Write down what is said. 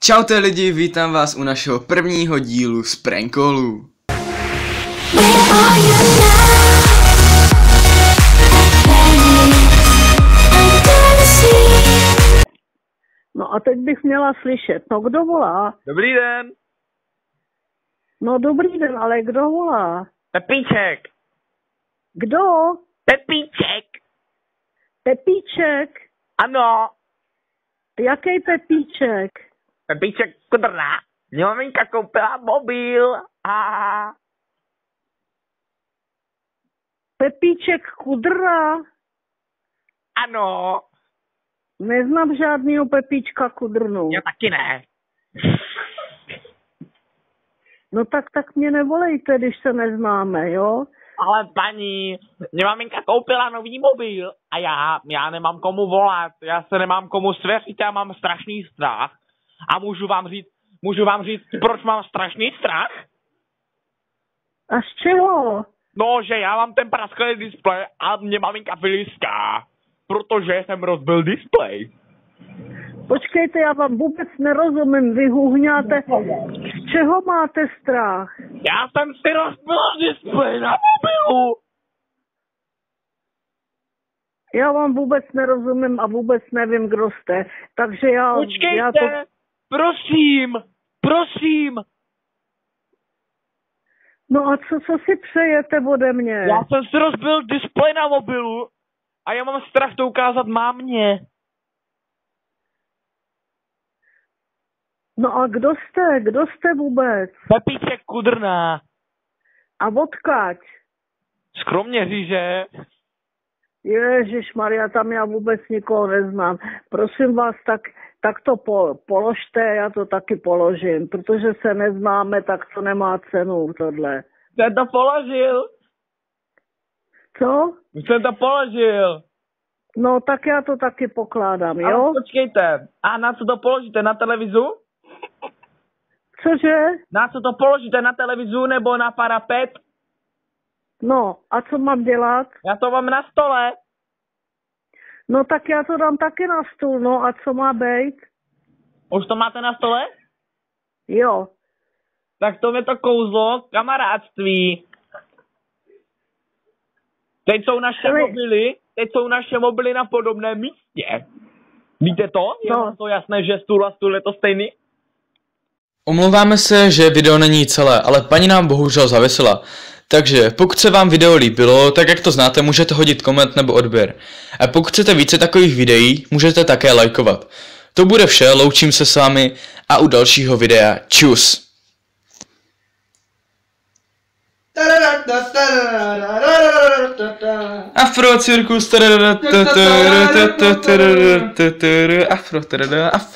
Čaute lidi, vítám vás u našeho prvního dílu z Prank Callu. No a teď bych měla slyšet, no kdo volá? Dobrý den. No dobrý den, ale kdo volá? Pepíček. Kdo? Pepíček. Pepíček? Ano. Jaký Pepíček? Pepíček Kudrna. Mě maminka koupila mobil. Pepíček Kudra? Ano. Neznám žádnýho Pepíčka Kudrnu. Já taky ne. No tak mě nevolejte, když se neznáme, jo? Ale paní, mě maminka koupila nový mobil a já nemám komu volat, já se nemám komu svěřit, já mám strašný strach. A můžu vám říct, proč mám strašný strach? A z čeho? No, že já mám ten prasklý displej a mě maminka vylíská, protože jsem rozbil displej. Počkejte, já vám vůbec nerozumím, vy huhňáte. Z čeho máte strach? Já jsem si rozbil displej na mobilu. Já vám vůbec nerozumím a vůbec nevím, kdo jste. Takže Počkejte, prosím. No a co si přejete ode mě? Já jsem si rozbil displej na mobilu a já mám strach to ukázat mámě. No a kdo jste? Kdo jste vůbec? Pepíček Kudrna. A odkaď? Z Kroměříže. Ježišmarja, tam já vůbec nikoho neznám. Prosím vás, tak to položte, já to taky položím. Protože se neznáme, tak to nemá cenu tohle. Jsem to položil. Co? Jsem to položil. No tak já to taky pokládám, jo? Ale počkejte, a na co to položíte, na televizu? Cože? Na co to položíte, na televizu nebo na parapet? No, a co mám dělat? Já to mám na stole. No tak já to dám taky na stůl, no a co má být? Už to máte na stole? Jo. Tak to je to kouzlo kamarádství. Teď jsou naše mobily na podobném místě. Víte to? Je vám to jasné, že stůl a stůl je to stejný? Omlouváme se, že video není celé, ale paní nám bohužel zavěsila. Takže pokud se vám video líbilo, tak jak to znáte, můžete hodit koment nebo odběr. A pokud chcete více takových videí, můžete také lajkovat. To bude vše, loučím se s vámi a u dalšího videa čus. Afro cirkus. Afro.